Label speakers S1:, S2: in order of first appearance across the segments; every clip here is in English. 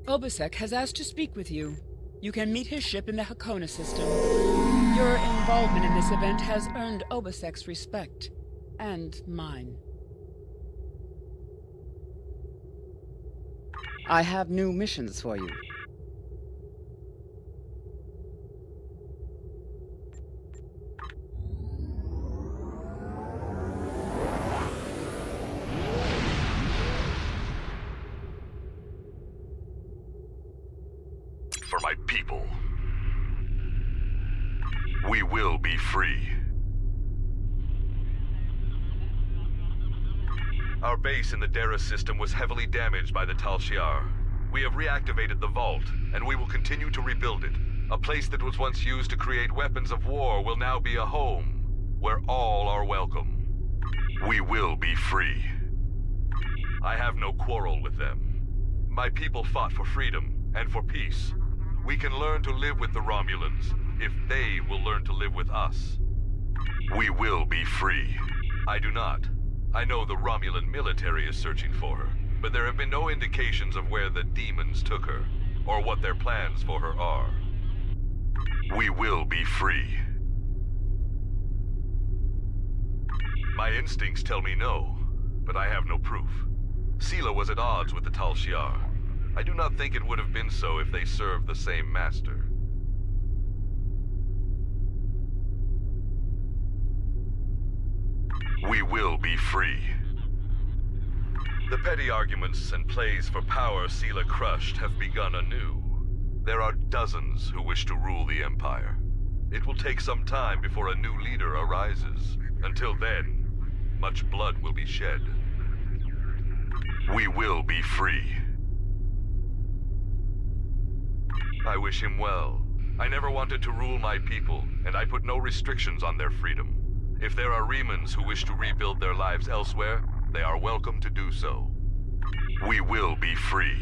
S1: Obasek has asked to speak with you. You can meet his ship in the Hakona system. Your involvement in this event has earned Obasek's respect, and mine. I have new missions for you.
S2: For my people. We will be free. Our base in the Dera system was heavily damaged by the Tal Shiar. We have reactivated the vault, and we will continue to rebuild it. A place that was once used to create weapons of war will now be a home, where all are welcome. We will be free. I have no quarrel with them. My people fought for freedom, and for peace. We can learn to live with the Romulans, if they will learn to live with us. We will be free. I do not. I know the Romulan military is searching for her, but there have been no indications of where the demons took her, or what their plans for her are. We will be free. My instincts tell me no, but I have no proof. Sela was at odds with the Tal Shiar. I do not think it would have been so if they served the same master. We will be free. The petty arguments and plays for power Sela crushed have begun anew. There are dozens who wish to rule the Empire. It will take some time before a new leader arises. Until then, much blood will be shed. We will be free. I wish him well. I never wanted to rule my people, and I put no restrictions on their freedom. If there are Remans who wish to rebuild their lives elsewhere, they are welcome to do so. We will be free.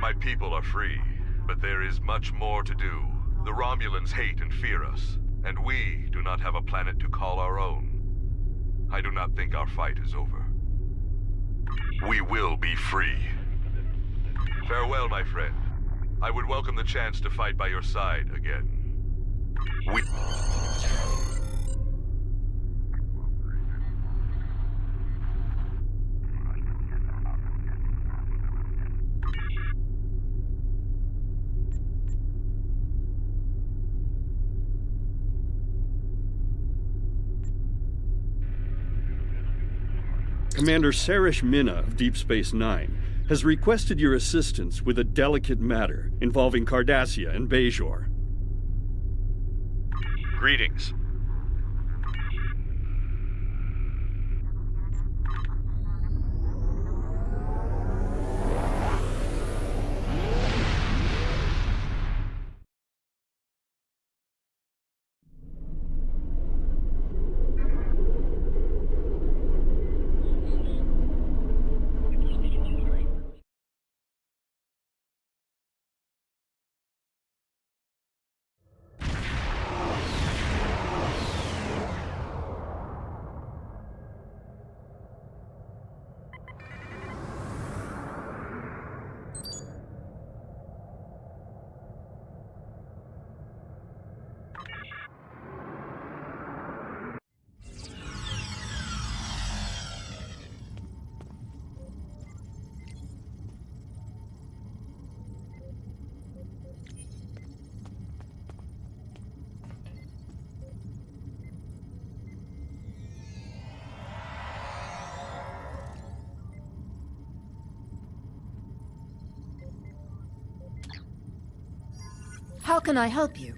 S2: My people are free, but there is much more to do. The Romulans hate and fear us, and we do not have a planet to call our own. I do not think our fight is over. We will be free. Farewell, my friend. I would welcome the chance to fight by your side again. We...
S3: Commander Sarish Minna of Deep Space Nine has requested your assistance with a delicate matter involving Cardassia and Bajor.
S4: Greetings.
S5: How can I help you?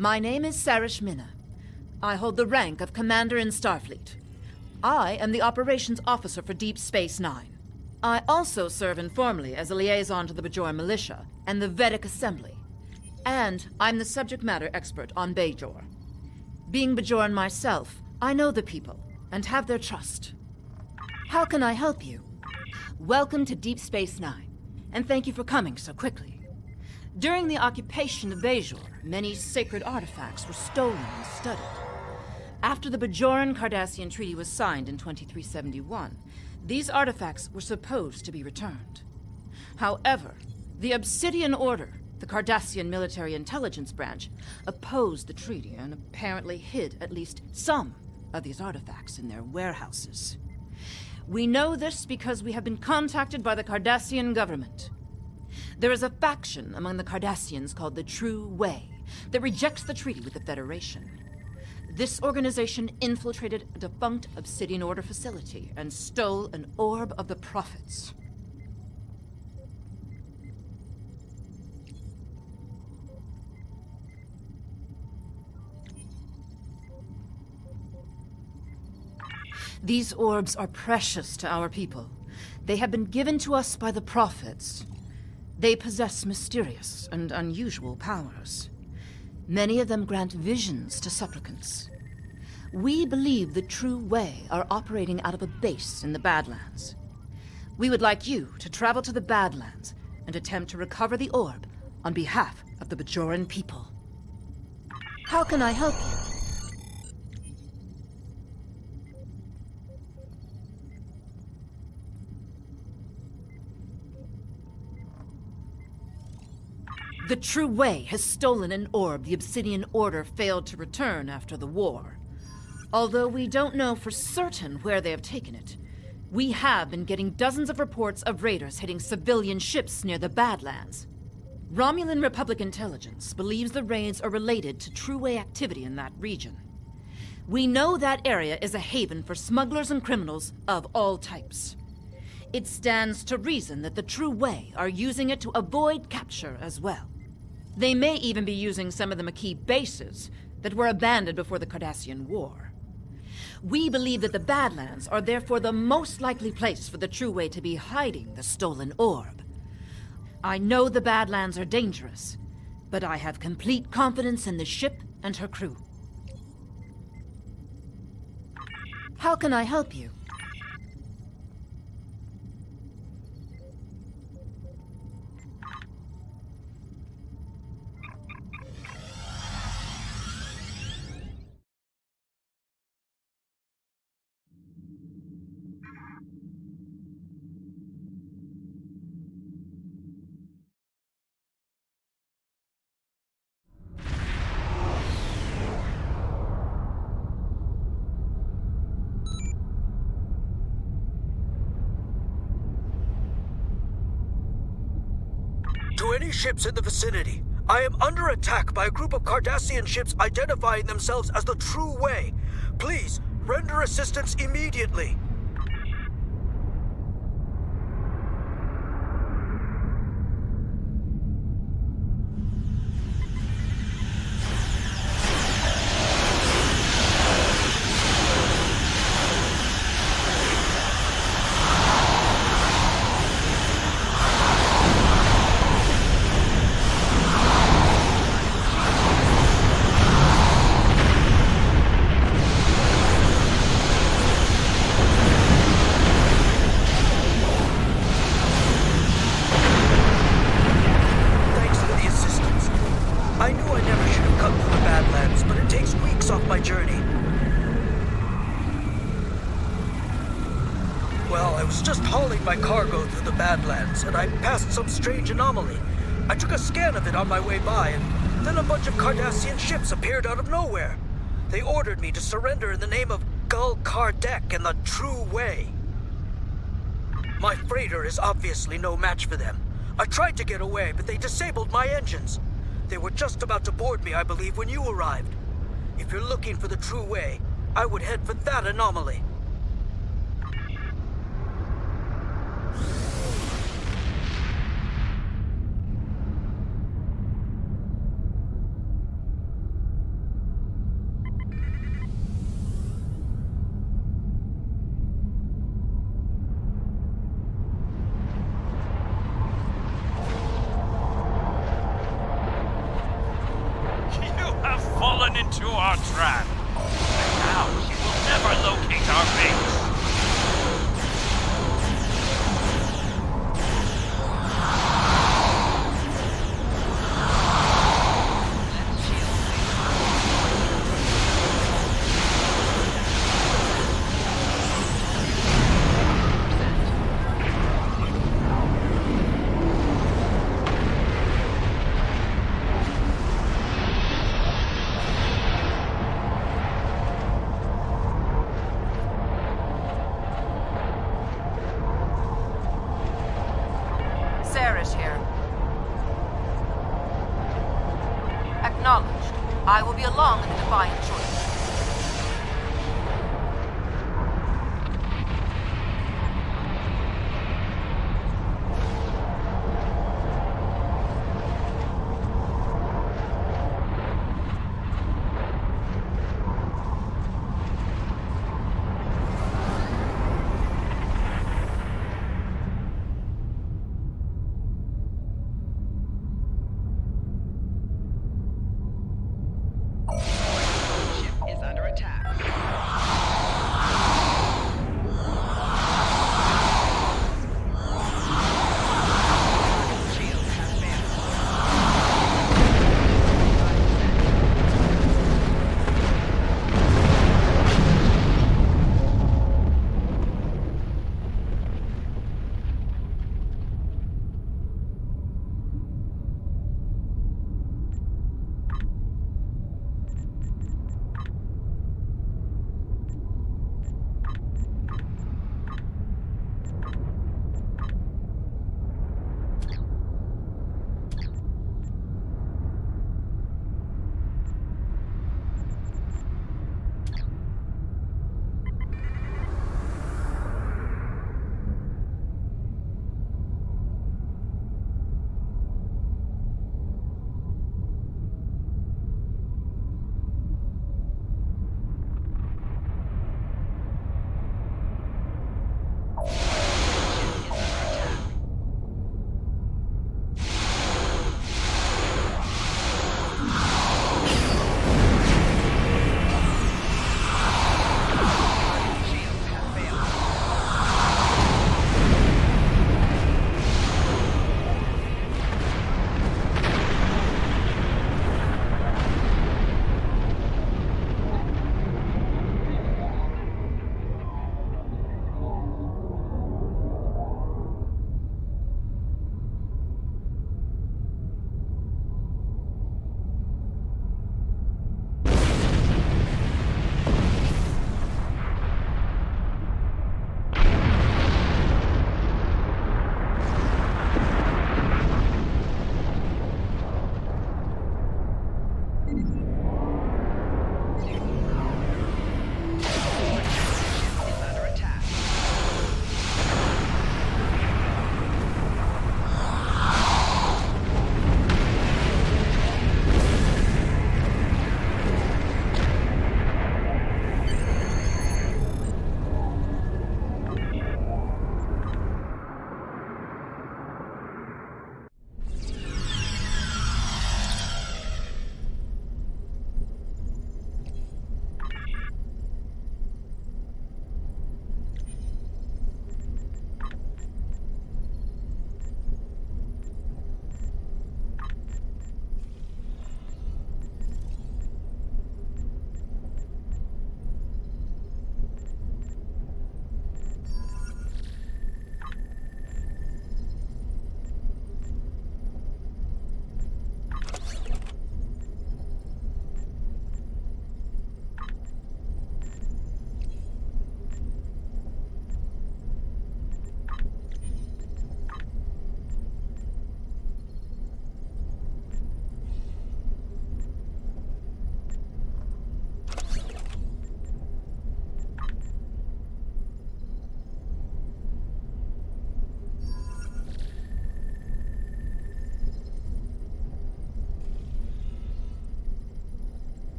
S5: My name is Sarish Minna. I hold the rank of Commander in Starfleet. I am the Operations Officer for Deep Space Nine. I also serve informally as a liaison to the Bajor Militia and the Vedic Assembly. And I'm the subject matter expert on Bajor. Being Bajoran myself, I know the people and have their trust. How can I help you? Welcome to Deep Space Nine, and thank you for coming so quickly. During the occupation of Bajor, many sacred artifacts were stolen and studied. After the Bajoran Cardassian Treaty was signed in 2371, these artifacts were supposed to be returned. However, the Obsidian Order, the Cardassian military intelligence branch, opposed the treaty and apparently hid at least some of these artifacts in their warehouses. We know this because we have been contacted by the Cardassian government. There is a faction among the Cardassians called the True Way that rejects the treaty with the Federation. This organization infiltrated a defunct Obsidian Order facility and stole an orb of the prophets. These orbs are precious to our people. They have been given to us by the prophets. They possess mysterious and unusual powers. Many of them grant visions to supplicants. We believe the True Way are operating out of a base in the Badlands. We would like you to travel to the Badlands and attempt to recover the orb on behalf of the Bajoran people.
S4: How can I help you?
S5: The True Way has stolen an orb the Obsidian Order failed to return after the war. Although we don't know for certain where they have taken it, we have been getting dozens of reports of raiders hitting civilian ships near the Badlands. Romulan Republic intelligence believes the raids are related to True Way activity in that region. We know that area is a haven for smugglers and criminals of all types. It stands to reason that the True Way are using it to avoid capture as well. They may even be using some of the Maquis bases that were abandoned before the Cardassian War. We believe that the Badlands are therefore the most likely place for the True Way to be hiding the stolen orb. I know the Badlands are dangerous, but I have complete confidence in the ship and her crew.
S4: How can I help you?
S6: To any ships in the vicinity, I am under attack by a group of Cardassian ships identifying themselves as the True Way. Please, render assistance immediately. My cargo through the Badlands, and I passed some strange anomaly. I took a scan of it on my way by, and then a bunch of Cardassian ships appeared out of nowhere. They ordered me to surrender in the name of Gul Kardec and the True Way. My freighter is obviously no match for them. I tried to get away, but they disabled my engines. They were just about to board me, I believe, when you arrived. If you're looking for the True Way, I would head for that anomaly.
S7: Into our trap. And now we will never locate our
S5: I will be along in the Defiant shortly.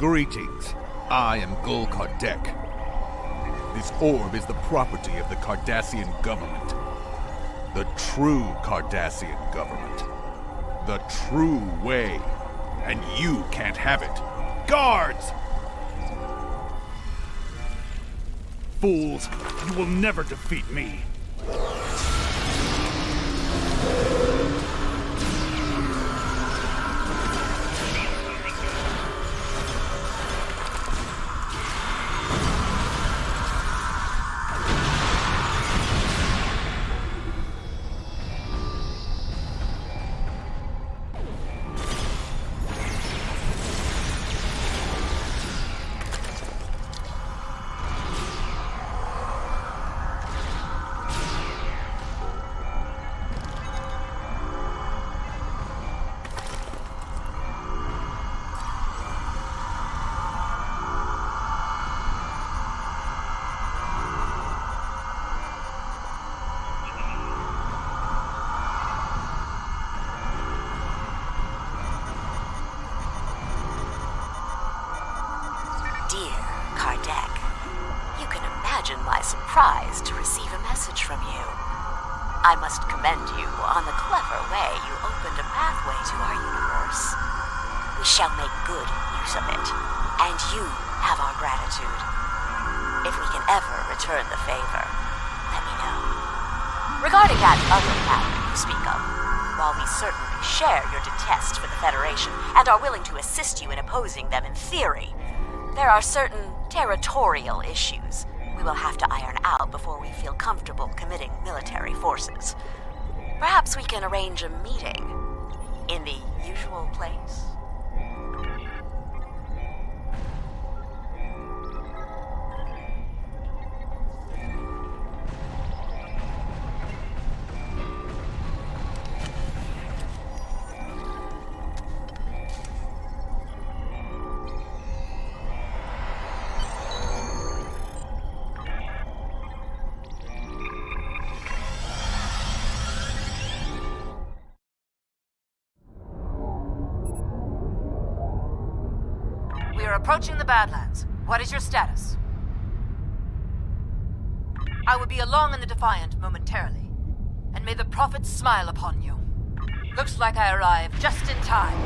S7: Greetings. I am Gul Kardec. This orb is the property of the Cardassian government. The true Cardassian government. The true way. And you can't have it. Guards! Fools, you will never defeat me.
S8: Dear Kardec, you can imagine my surprise to receive a message from you. I must commend you on the clever way you opened a pathway to our universe. We shall make good use of it, and you have our gratitude. If we can ever return the favor, let me know. Regarding that other matter you speak of, while we certainly share your detest for the Federation and are willing to assist you in opposing them in theory, there are certain territorial issues we will have to iron out before we feel comfortable committing military forces. Perhaps we can arrange a meeting in the usual place?
S5: We are approaching the Badlands. What is your status? I will be along in the Defiant momentarily, and may the Prophet smile upon you. Looks like I arrived just in time.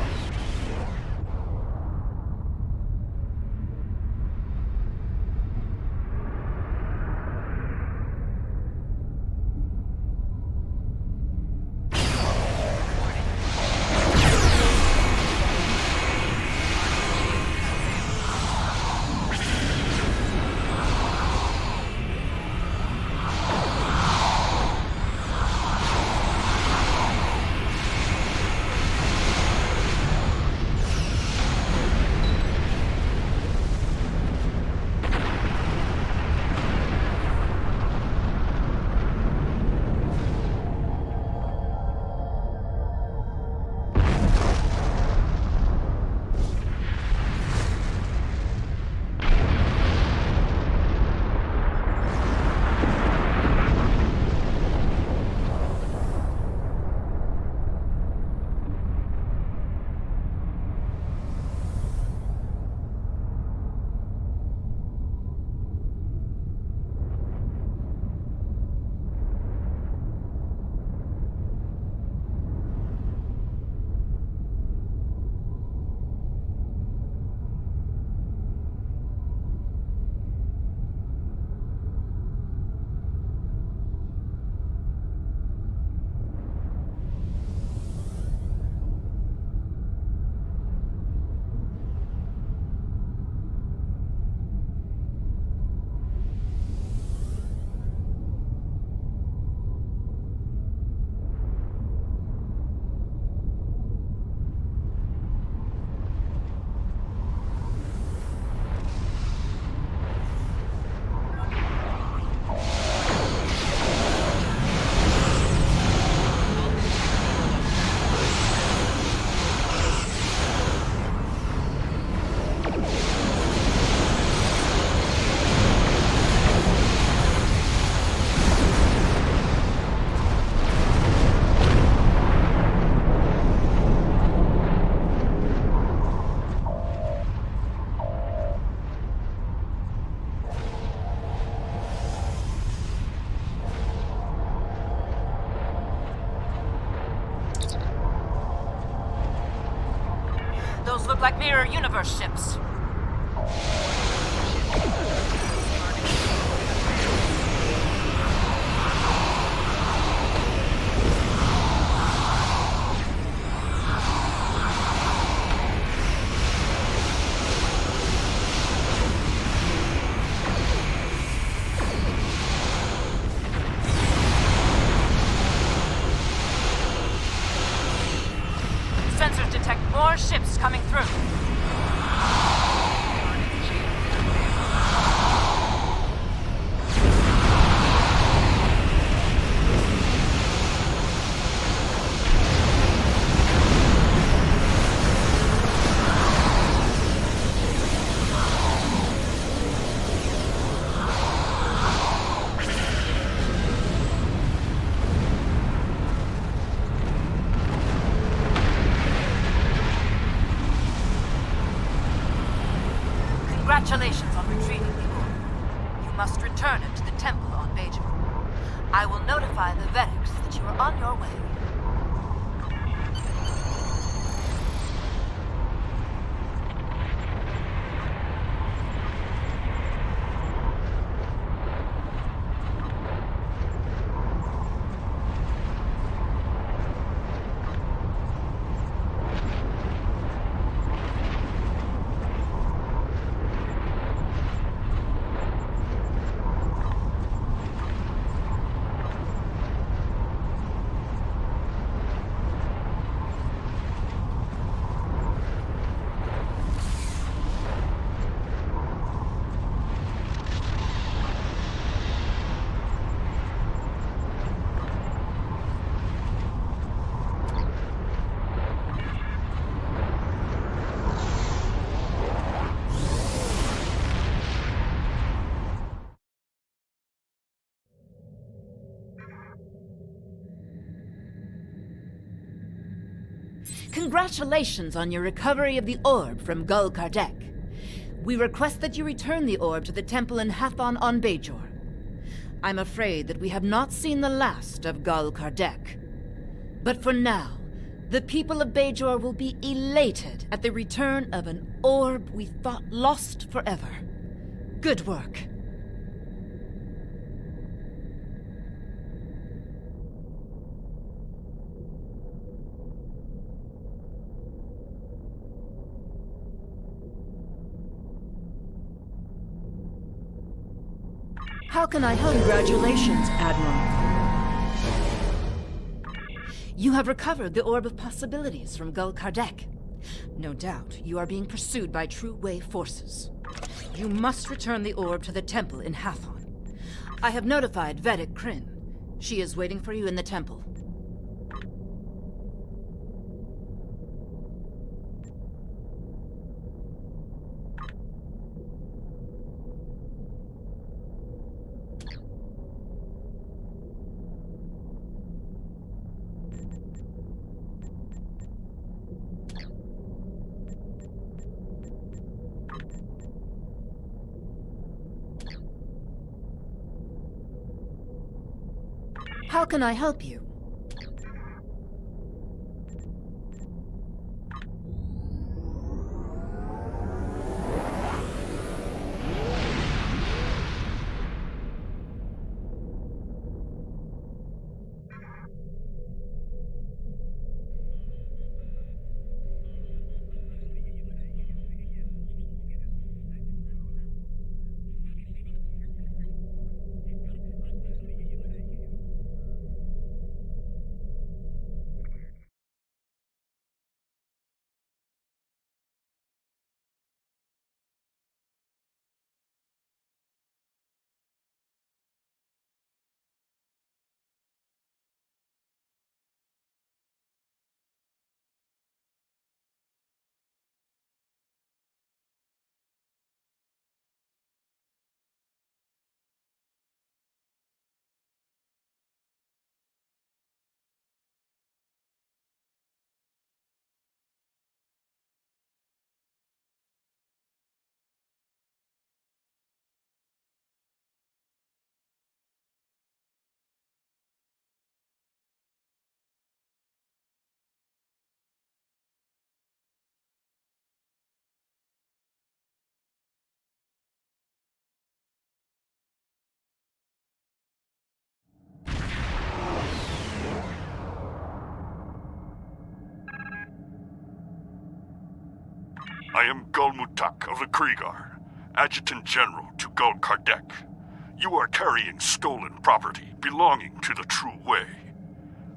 S5: look like mirror universe ships. Sensors detect more ships coming through. Congratulations on retrieving the orb. You must return it to the temple on Bajor. I will notify the Vedics that you are on your way. Congratulations on your recovery of the orb from Gul Kardec. We request that you return the orb to the temple in Hathon on Bajor. I'm afraid that we have not seen the last of Gul Kardec. But for now, the people of Bajor will be elated at the return of an orb we thought lost forever. Good work.
S4: How can I help?
S5: Congratulations, Admiral. You have recovered the Orb of Possibilities from Gul Kardec. No doubt, you are being pursued by True Way forces. You must return the orb to the temple in Hathon. I have notified Vedic Kryn. She is waiting for you in the temple.
S4: How can I help you?
S3: I am Gulmutak of the Kriegar, Adjutant General to Gul Kardec. You are carrying stolen property belonging to the True Way.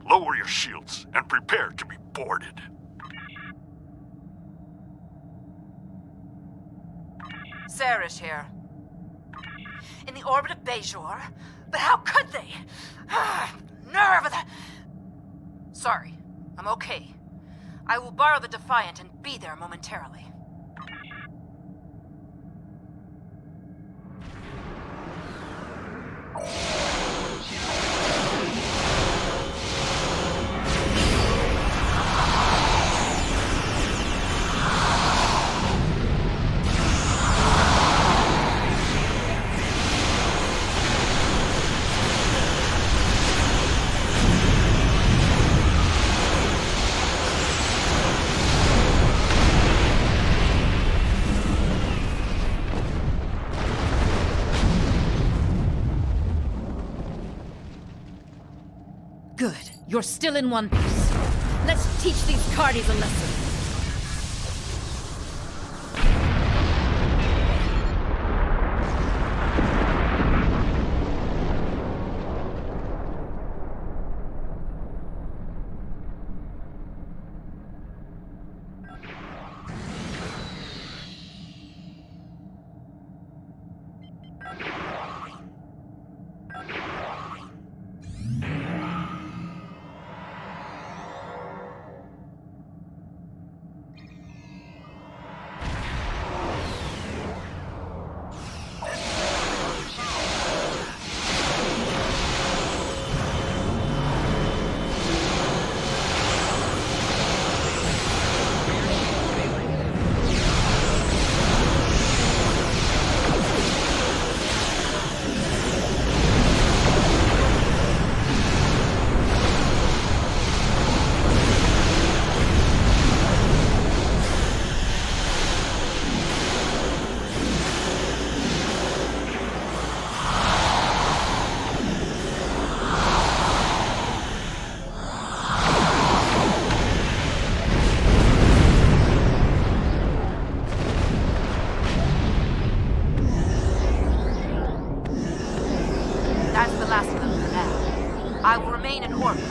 S3: Lower your shields and prepare to be boarded.
S5: Sarish here. In the orbit of Bejor? But how could they? Nerve of the... Sorry, I'm okay. I will borrow the Defiant and be there momentarily. Good. You're still in one piece. Let's teach these Cardis a lesson. I will remain in orbit.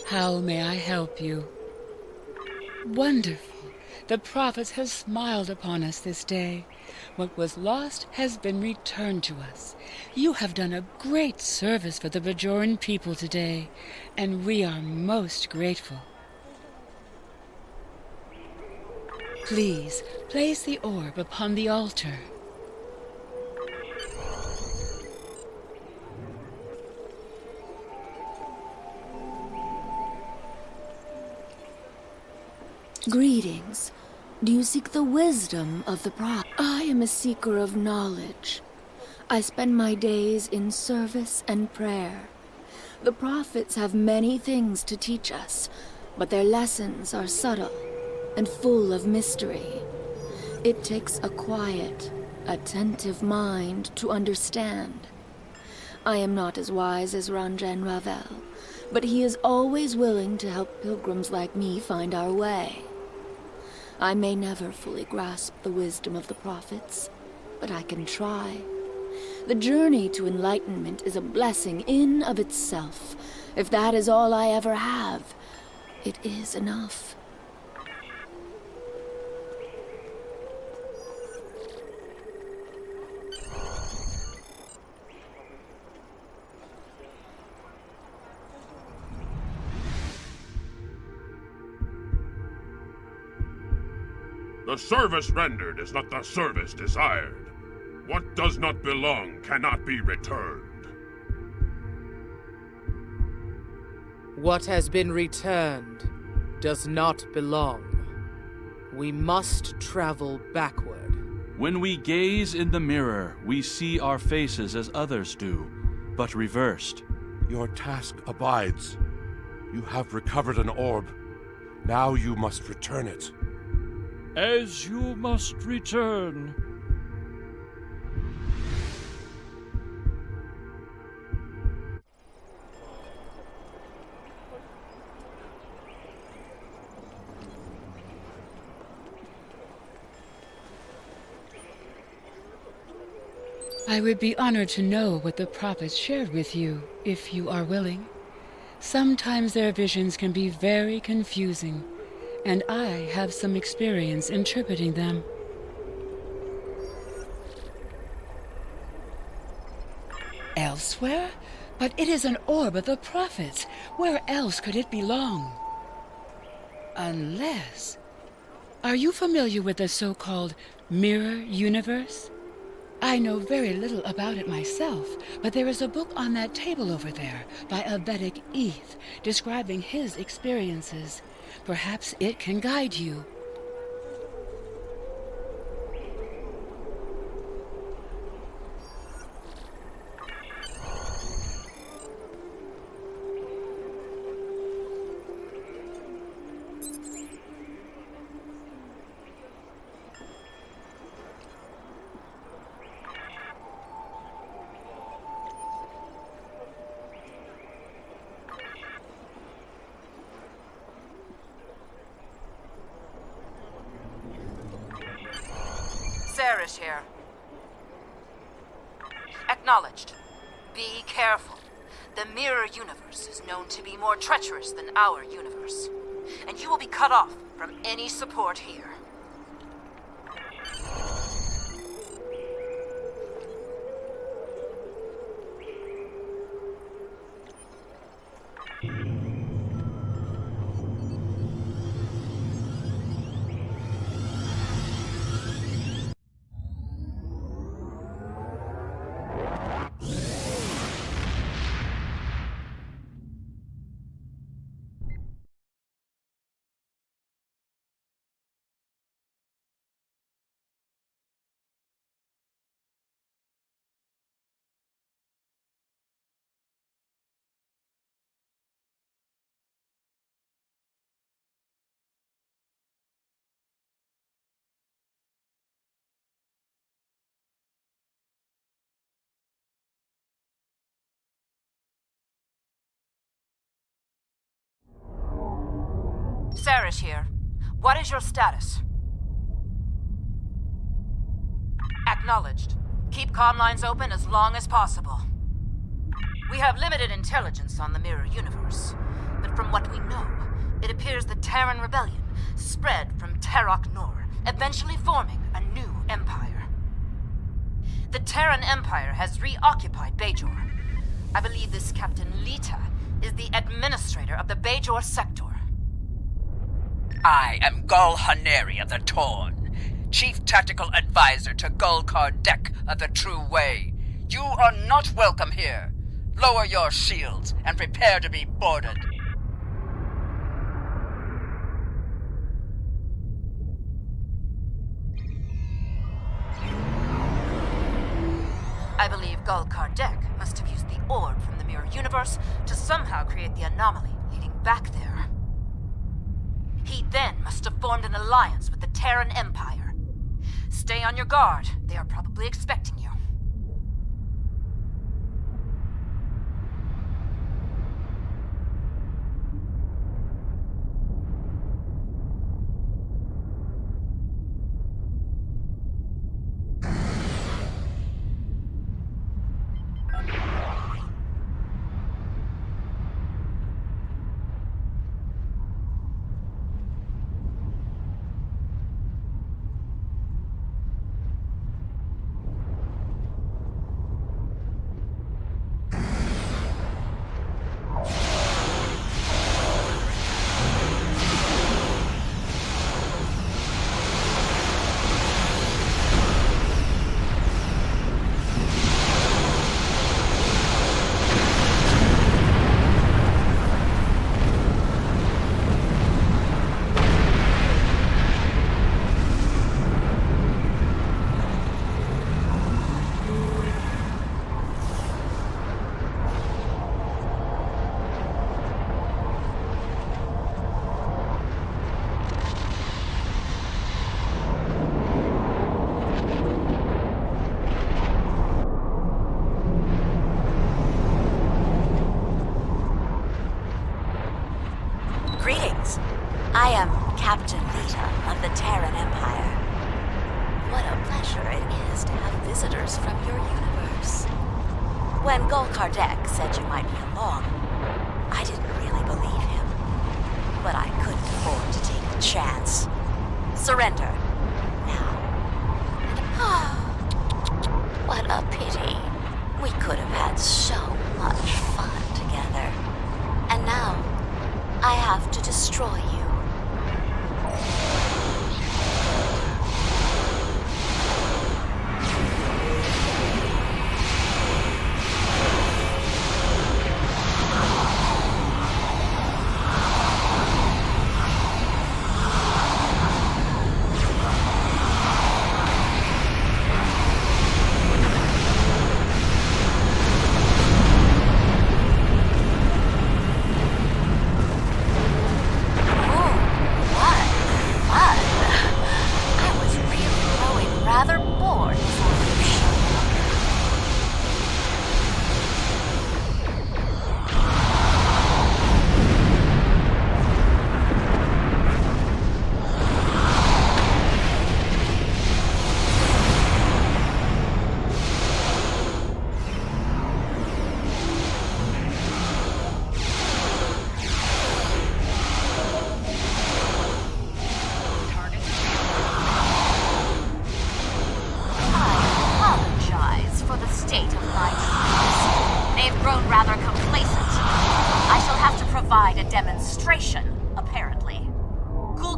S1: How may I help you? Wonderful. The prophets have smiled upon us this day. What was lost has been returned to us. You have done a great service for the Bajoran people today, and we are most grateful. Please, place the orb upon the altar.
S9: Greetings. Do you seek the wisdom of the prophet? I am a seeker of knowledge. I spend my days in service and prayer. The prophets have many things to teach us, but their lessons are subtle and full of mystery. It takes a quiet, attentive mind to understand. I am not as wise as Ranjan Ravel, but he is always willing to help pilgrims like me find our way. I may never fully grasp the wisdom of the prophets, but I can try. The journey to enlightenment is a blessing in of itself. If that is all I ever have, it is enough.
S10: The service rendered is not the service desired.
S3: What does not belong cannot be returned.
S10: What has been returned does not belong. We must travel backward.
S11: When we gaze in the mirror, we see our faces as others do, but reversed.
S12: Your task abides. You have recovered an orb. Now you must return it.
S11: As you must return.
S1: I would be honored to know what the prophets shared with you, if you are willing. Sometimes their visions can be very confusing, and I have some experience interpreting them. Elsewhere? But it is an orb of the prophets. Where else could it belong? Unless... Are you familiar with the so-called mirror universe? I know very little about it myself, but there is a book on that table over there by a Vedic Eth describing his experiences. Perhaps it can guide you.
S5: Sarah's here. Acknowledged. Be careful. The mirror universe is known to be more treacherous than our universe, and you will be cut off from any support here. Sarah's here. What is your status? Acknowledged. Keep comm lines open as long as possible. We have limited intelligence on the mirror universe, but from what we know, it appears the Terran rebellion spread from Terok Nor, eventually forming a new empire. The Terran Empire has reoccupied Bajor. I believe this Captain Lita is the administrator of the Bajor sector.
S13: I am Gul Haneri of the Toon, Chief Tactical Advisor to Gul Kardec of the True Way. You are not welcome here. Lower your shields and prepare to be boarded.
S5: I believe Gul Kardec must have used the orb from the mirror universe to somehow create the anomaly leading back there. He then must have formed an alliance with the Terran Empire. Stay on your guard. They are probably expecting you.
S8: Greetings. I am Captain Lita of the Terran Empire. What a pleasure it is to have visitors from your universe. When Gul Kardec said you might be along, I didn't really believe him. But I couldn't afford to take the chance. Surrender. Now. What a pity. We could have had so much fun together. And now, I have to destroy you.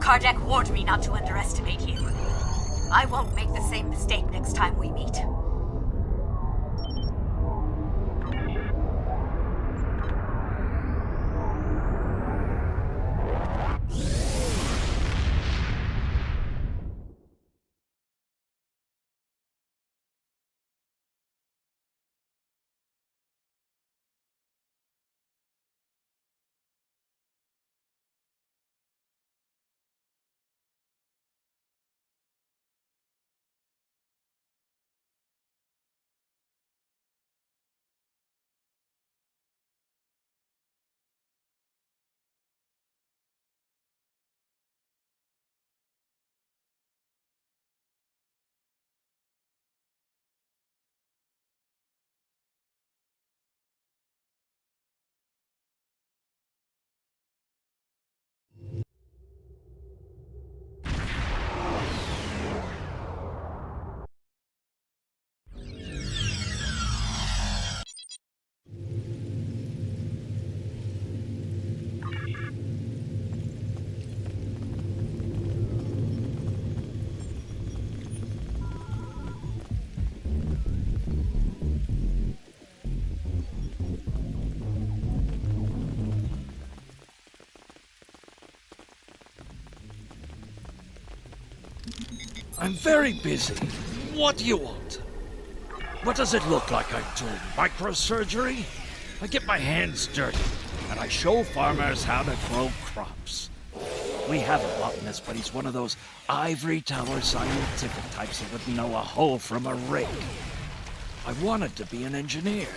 S14: Kardec warned me not to underestimate you. I won't make the same mistake next time we meet.
S6: I'm very busy. What do you want? What does it look like I'm doing? Microsurgery? I get my hands dirty, and I show farmers how to grow crops. We have a botanist, but he's one of those ivory tower scientific types that wouldn't know a hoe from a rake. I wanted to be an engineer,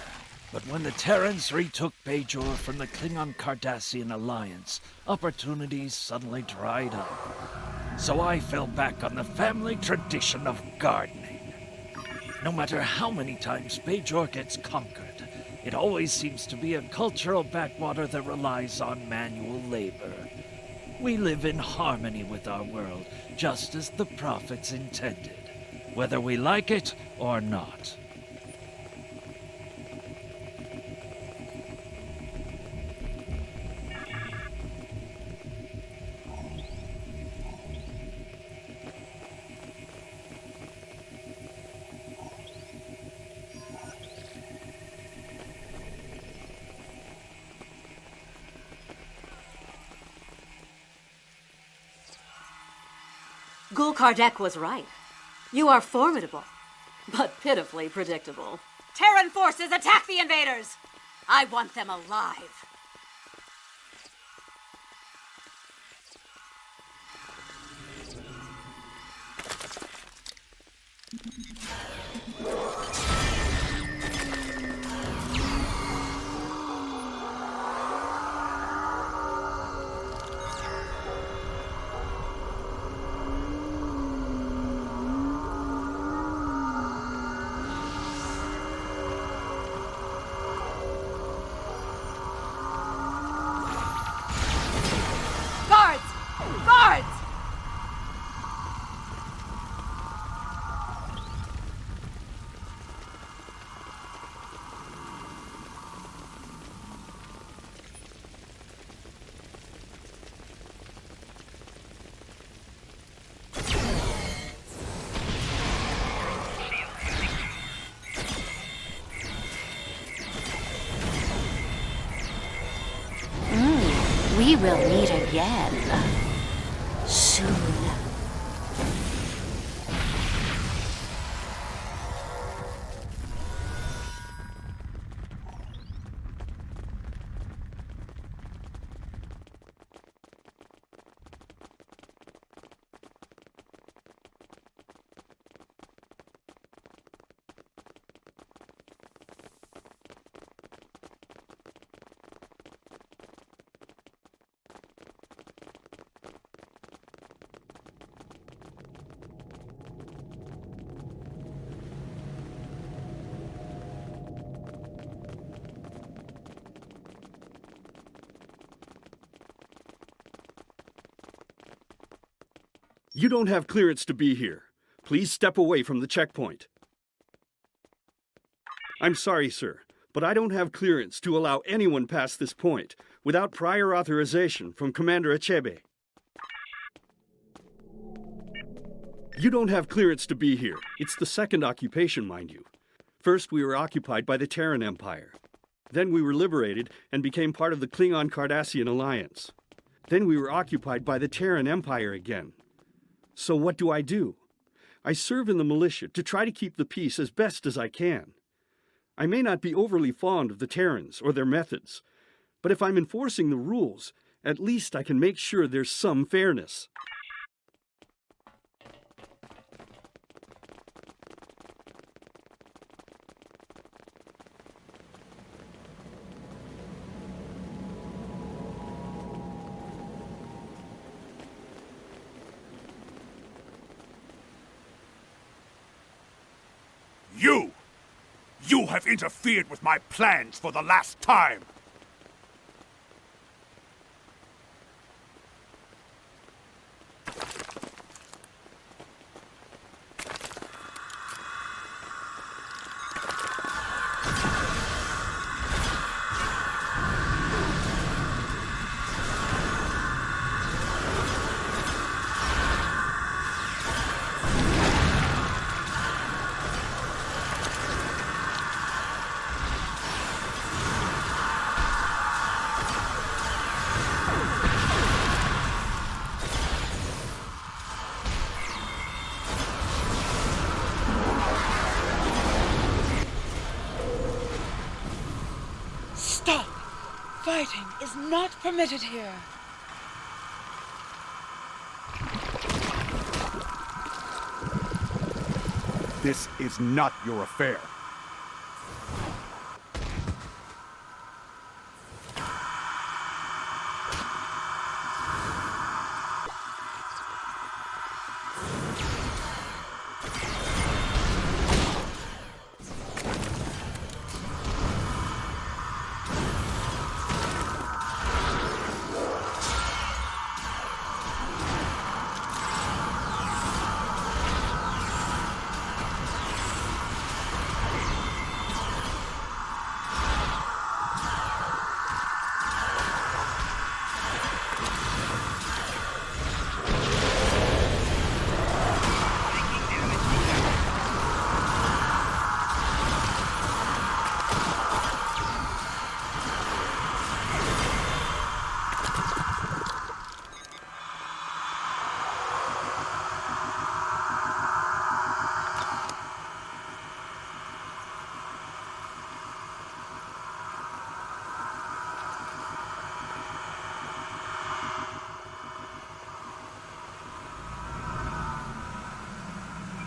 S6: but when the Terrans retook Bajor from the Klingon-Cardassian alliance, opportunities suddenly dried up. So I fell back on the family tradition of gardening. No matter how many times Bajor gets conquered, it always seems to be a cultural backwater that relies on manual labor. We live in harmony with our world, just as the prophets intended, whether we like it or not.
S14: Gul Kardec was right. You are formidable, but pitifully predictable. Terran forces, attack the invaders! I want them alive.
S8: We will meet again. Soon.
S15: You don't have clearance to be here. Please step away from the checkpoint. I'm sorry, sir, but I don't have clearance to allow anyone past this point without prior authorization from Commander Achebe. You don't have clearance to be here. It's the second occupation, mind you. First, we were occupied by the Terran Empire. Then we were liberated and became part of the Klingon-Cardassian alliance. Then we were occupied by the Terran Empire again. So what do? I serve in the militia to try to keep the peace as best as I can. I may not be overly fond of the Terrans or their methods, but if I'm enforcing the rules, at least I can make sure there's some fairness.
S7: You have interfered with my plans for the last time!
S1: Stop! Fighting is not permitted here.
S7: This is not your affair.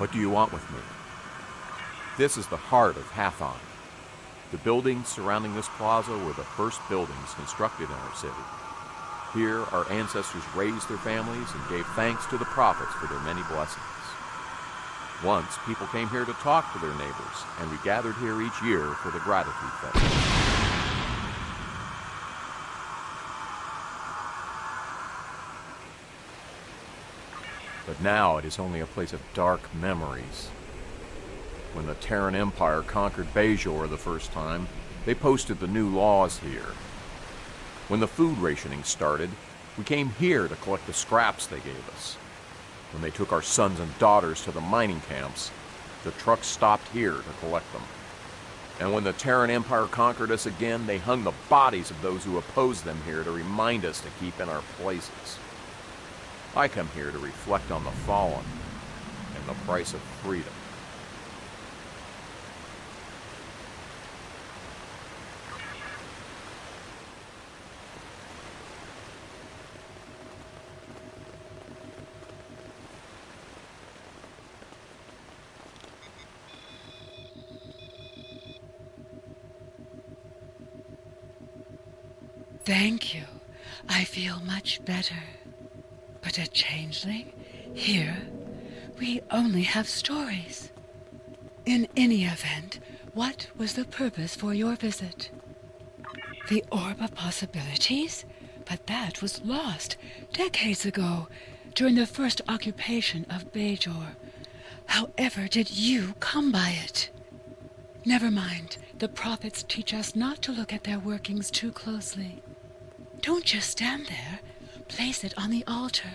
S16: What do you want with me? This is the heart of Hathon. The buildings surrounding this plaza were the first buildings constructed in our city. Here, our ancestors raised their families and gave thanks to the prophets for their many blessings. Once, people came here to talk to their neighbors, and we gathered here each year for the Gratitude Festival. But now it is only a place of dark memories. When the Terran Empire conquered Bajor the first time, they posted the new laws here. When the food rationing started, we came here to collect the scraps they gave us. When they took our sons and daughters to the mining camps, the trucks stopped here to collect them. And when the Terran Empire conquered us again, they hung the bodies of those who opposed them here to remind us to keep in our places. I come here to reflect on the fallen and the price of freedom.
S1: Thank you. I feel much better. But a changeling? Here, we only have stories. In any event, what was the purpose for your visit? The Orb of Possibilities? But that was lost decades ago, during the first occupation of Bajor. However did you come by it? Never mind. The prophets teach us not to look at their workings too closely. Don't just stand there. Place it on the altar.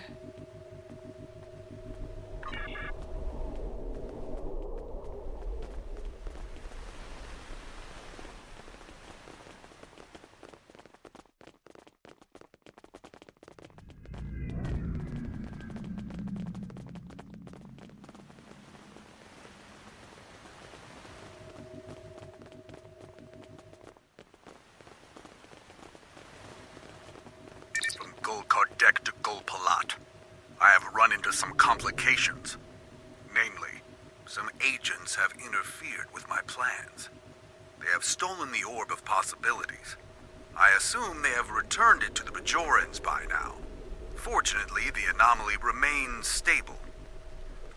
S17: Deck to Gul Palat. I have run into some complications. Namely, some agents have interfered with my plans. They have stolen the Orb of Possibilities. I assume they have returned it to the Bajorans by now. Fortunately, the anomaly remains stable.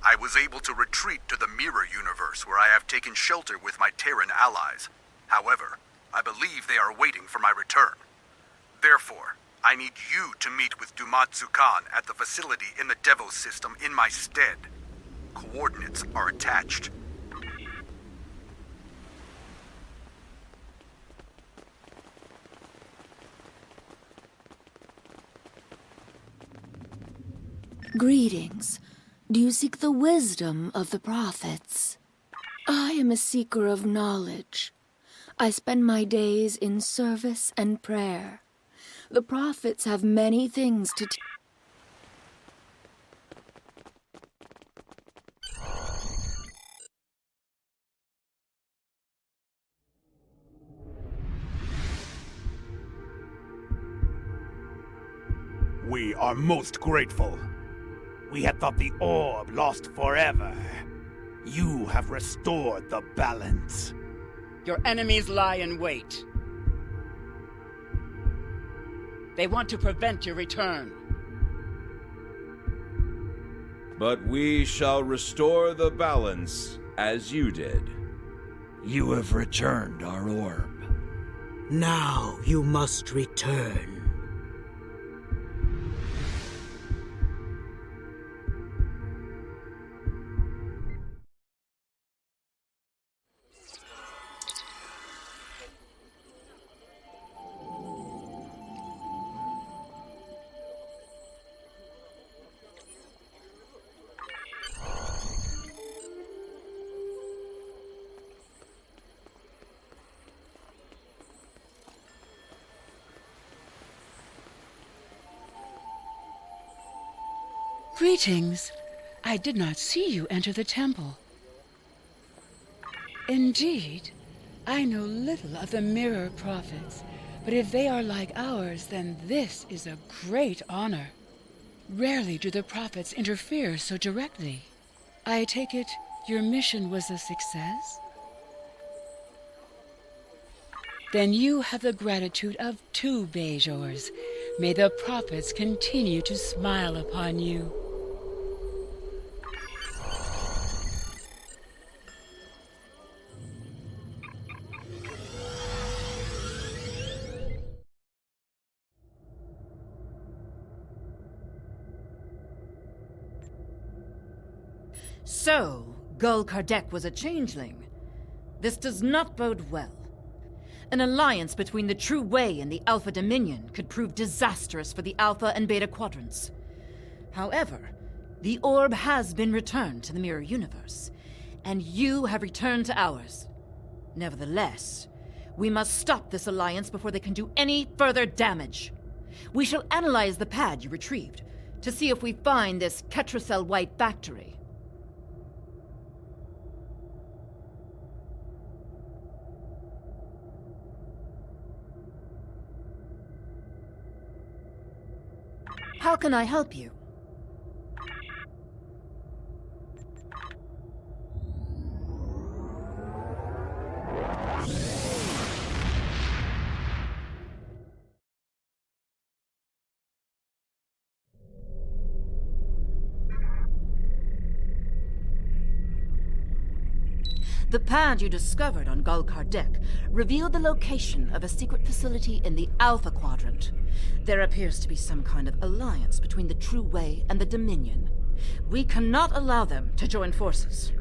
S17: I was able to retreat to the Mirror Universe, where I have taken shelter with my Terran allies. However, I believe they are waiting for my return. Therefore, I need you to meet with Dumatsu Khan at the facility in the Devos system in my stead. Coordinates are attached.
S9: Greetings. Do you seek the wisdom of the prophets? I am a seeker of knowledge. I spend my days in service and prayer. The prophets have many things to teach.
S18: We are most grateful. We had thought the orb lost forever. You have restored the balance.
S19: Your enemies lie in wait. They want to prevent your return.
S20: But we shall restore the balance as you did.
S6: You have returned our orb. Now you must return.
S1: Greetings. I did not see you enter the temple. Indeed, I know little of the Mirror Prophets, but if they are like ours, then this is a great honor. Rarely do the prophets interfere so directly. I take it your mission was a success? Then you have the gratitude of 2 Bajors. May the prophets continue to smile upon you.
S5: So, Gul Kardec was a changeling. This does not bode well. An alliance between the True Way and the Alpha Dominion could prove disastrous for the Alpha and Beta Quadrants. However, the orb has been returned to the Mirror Universe, and you have returned to ours. Nevertheless, we must stop this alliance before they can do any further damage. We shall analyze the pad you retrieved to see if we find this Ketracel White factory. How can I help you? The pad you discovered on Gul Kardec revealed the location of a secret facility in the Alpha Quadrant. There appears to be some kind of alliance between the True Way and the Dominion. We cannot allow them to join forces.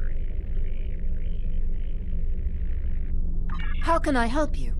S4: How can I help you?